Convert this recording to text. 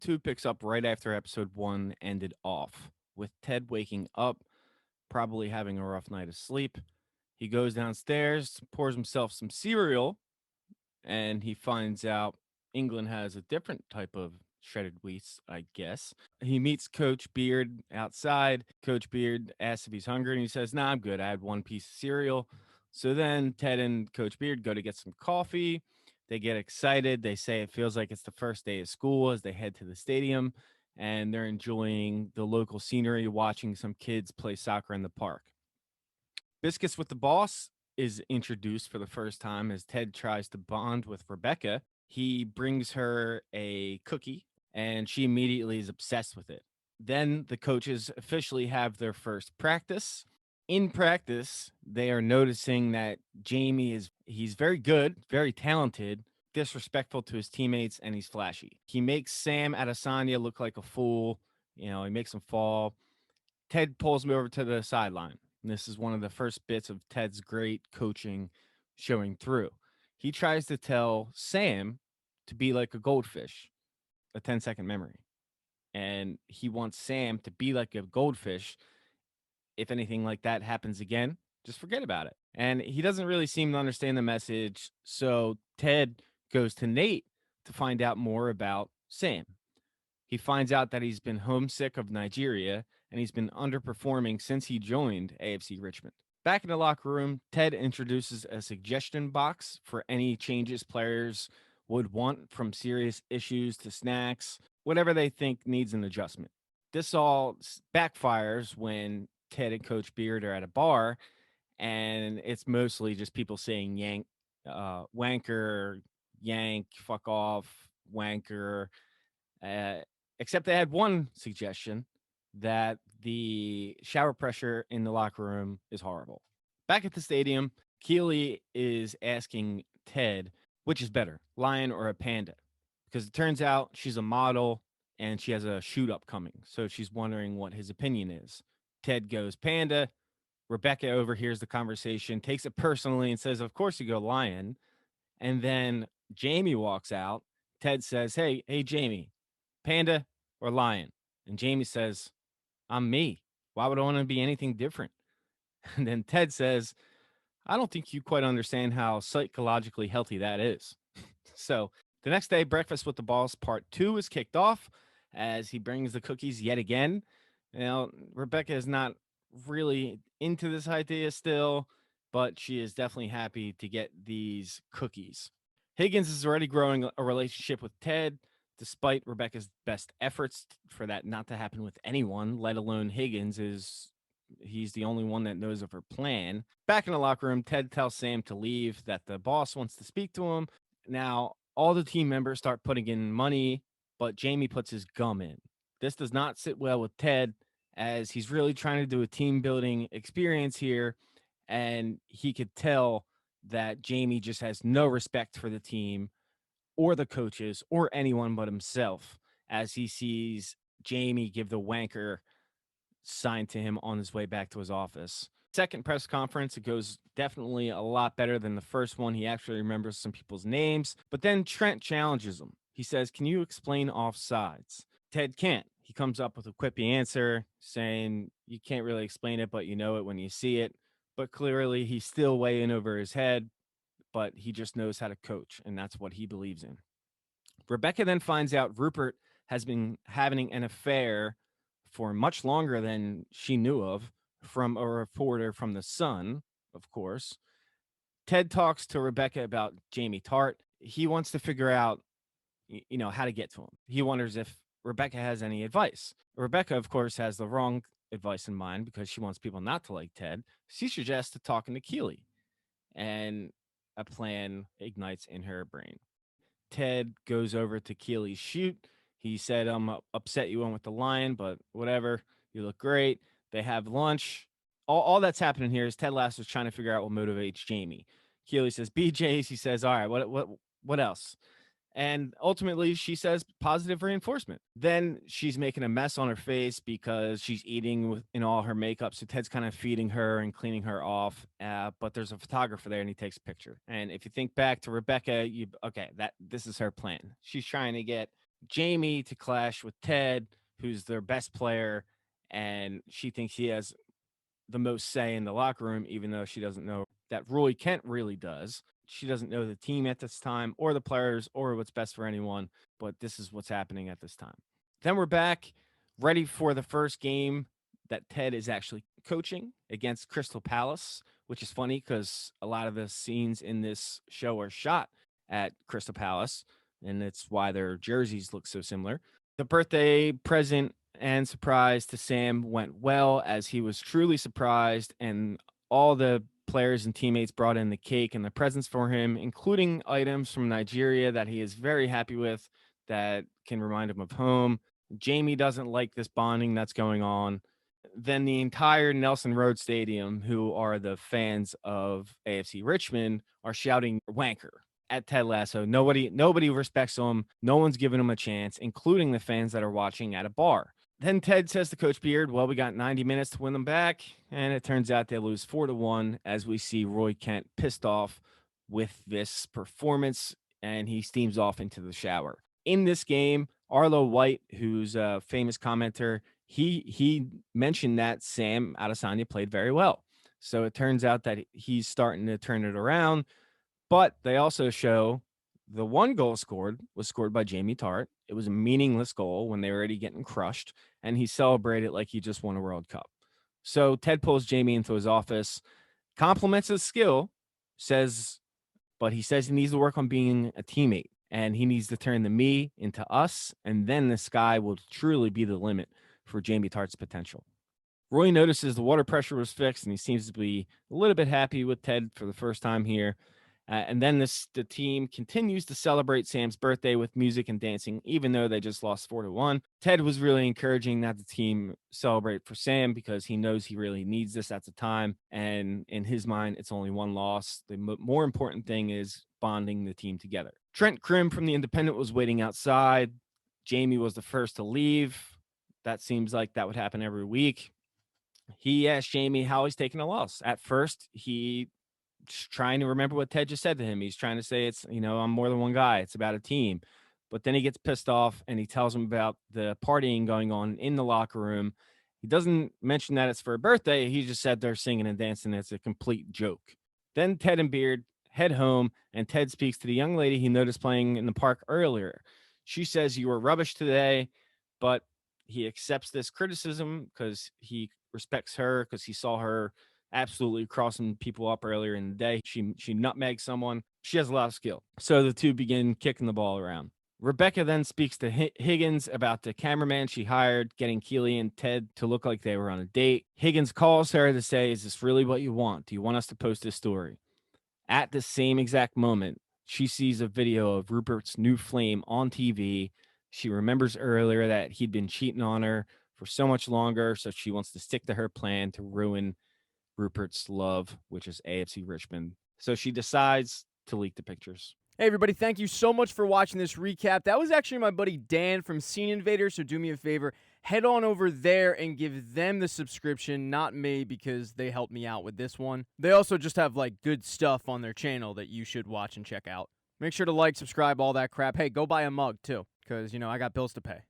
2 picks up right after episode 1 ended off, with Ted waking up, probably having a rough night of sleep. He goes downstairs, pours himself some cereal, and he finds out England has a different type of shredded wheats, I guess. He meets Coach Beard outside. Coach Beard asks if he's hungry, and he says, "Nah, I'm good. I had one piece of cereal." So then Ted and Coach Beard go to get some coffee. They get excited. They say it feels like it's the first day of school as they head to the stadium, and they're enjoying the local scenery, watching some kids play soccer in the park. Biscuits with the Boss is introduced for the first time as Ted tries to bond with Rebecca. He brings her a cookie and she immediately is obsessed with it. Then the coaches officially have their first practice. In practice, they are noticing that Jamie he's very good, very talented, disrespectful to his teammates, and he's flashy. He makes Sam Adesanya look like a fool. He makes him fall. Ted pulls me over to the sideline. And this is one of the first bits of Ted's great coaching showing through. He tries to tell Sam to be like a goldfish, a 10-second memory. And he wants Sam to be like a goldfish. If anything like that happens again, just forget about it. And he doesn't really seem to understand the message. So Ted goes to Nate to find out more about Sam. He finds out that he's been homesick of Nigeria and he's been underperforming since he joined AFC Richmond. Back in the locker room, Ted introduces a suggestion box for any changes players would want, from serious issues to snacks, whatever they think needs an adjustment. This all backfires when Ted and Coach Beard are at a bar, and it's mostly just people saying yank, wanker, yank, fuck off, wanker, uh, except they had one suggestion that the shower pressure in the locker room is horrible. Back at the stadium, Keely is asking Ted, which is better, lion or a panda? Because it turns out she's a model and she has a shoot upcoming. So she's wondering what his opinion is. Ted goes panda. Rebecca overhears the conversation, takes it personally, and says, "Of course you go lion." And then Jamie walks out. Ted says, "Hey, Jamie, panda or lion?" And Jamie says, "I'm me. Why would I want to be anything different?" And then Ted says, "I don't think you quite understand how psychologically healthy that is." So the next day, Breakfast with the Boss Part 2 is kicked off as he brings the cookies yet again. Rebecca is not really into this idea still, but she is definitely happy to get these cookies. Higgins is already growing a relationship with Ted, despite Rebecca's best efforts for that not to happen with anyone, let alone Higgins. He's the only one that knows of her plan. Back in the locker room, Ted tells Sam to leave, that the boss wants to speak to him. Now, all the team members start putting in money, but Jamie puts his gum in. This does not sit well with Ted, as he's really trying to do a team building experience here. And he could tell that Jamie just has no respect for the team or the coaches or anyone but himself, as he sees Jamie give the wanker sign to him on his way back to his office. Second press conference, it goes definitely a lot better than the first one. He actually remembers some people's names, but then Trent challenges him. He says, "Can you explain offsides?" Ted can't. He comes up with a quippy answer saying, "You can't really explain it, but you know it when you see it." But clearly, he's still way in over his head, but he just knows how to coach, and that's what he believes in. Rebecca then finds out Rupert has been having an affair for much longer than she knew of, from a reporter from The Sun, of course. Ted talks to Rebecca about Jamie Tart. He wants to figure out, how to get to him. He wonders if Rebecca has any advice. Rebecca, of course, has the wrong advice in mind because she wants people not to like Ted. She suggests talking to Keely, and a plan ignites in her brain. Ted goes over to Keely's shoot. He said, "I'm upset you went with the lion, but whatever. You look great." They have lunch. All that's happening here is Ted Lasso's trying to figure out what motivates Jamie. Keely says BJ's. He says, "All right, what else?" And ultimately, she says positive reinforcement. Then she's making a mess on her face because she's eating in all her makeup. So Ted's kind of feeding her and cleaning her off. But there's a photographer there and he takes a picture. And if you think back to Rebecca, this is her plan. She's trying to get Jamie to clash with Ted, who's their best player, and she thinks he has the most say in the locker room, even though she doesn't know that Roy Kent really does. She doesn't know the team at this time, or the players, or what's best for anyone, but this is what's happening at this time. Then we're back, ready for the first game that Ted is actually coaching against Crystal Palace, which is funny because a lot of the scenes in this show are shot at Crystal Palace, and it's why their jerseys look so similar. The birthday present and surprise to Sam went well, as he was truly surprised, and all the players and teammates brought in the cake and the presents for him, including items from Nigeria that he is very happy with that can remind him of home. Jamie doesn't like this bonding that's going on. Then the entire Nelson Road Stadium, who are the fans of AFC Richmond, are shouting wanker at Ted Lasso. Nobody respects him. No one's giving him a chance, including the fans that are watching at a bar. Then Ted says to Coach Beard, well, we got 90 minutes to win them back. And it turns out they lose 4-1 as we see Roy Kent pissed off with this performance, and he steams off into the shower. In this game, Arlo White, who's a famous commenter, he mentioned that Sam Adesanya played very well. So it turns out that he's starting to turn it around. But they also show the one goal scored was scored by Jamie Tartt. It was a meaningless goal when they were already getting crushed, and he celebrated like he just won a World Cup. So Ted pulls Jamie into his office, compliments his skill, but he says he needs to work on being a teammate, and he needs to turn the me into us, and then the sky will truly be the limit for Jamie Tartt's potential. Roy notices the water pressure was fixed, and he seems to be a little bit happy with Ted for the first time here. And then the team continues to celebrate Sam's birthday with music and dancing, even though they just lost 4-1. Ted was really encouraging that the team celebrate for Sam because he knows he really needs this at the time. And in his mind, it's only one loss. The more important thing is bonding the team together. Trent Krim from The Independent was waiting outside. Jamie was the first to leave. That seems like that would happen every week. He asked Jamie how he's taking a loss. At first, he trying to remember what Ted just said to him. He's trying to say it's, I'm more than one guy. It's about a team. But then he gets pissed off and he tells him about the partying going on in the locker room. He doesn't mention that it's for a birthday. He just said they're singing and dancing. It's a complete joke. Then Ted and Beard head home, and Ted speaks to the young lady he noticed playing in the park earlier. She says, you were rubbish today, but he accepts this criticism because he respects her, because he saw her absolutely crossing people up earlier in the day. She nutmegged someone. She has a lot of skill. So the two begin kicking the ball around. Rebecca then speaks to Higgins about the cameraman she hired, getting Keely and Ted to look like they were on a date. Higgins calls her to say, is this really what you want? Do you want us to post this story? At the same exact moment, she sees a video of Rupert's new flame on TV. She remembers earlier that he'd been cheating on her for so much longer, so she wants to stick to her plan to ruin Rupert's love, which is AFC Richmond. So she decides to leak the pictures. Hey, everybody, thank you so much for watching this recap. That was actually my buddy Dan from Scene Invader, so do me a favor. Head on over there and give them the subscription, not me, because they helped me out with this one. They also just have, good stuff on their channel that you should watch and check out. Make sure to like, subscribe, all that crap. Hey, go buy a mug, too, because, I got bills to pay.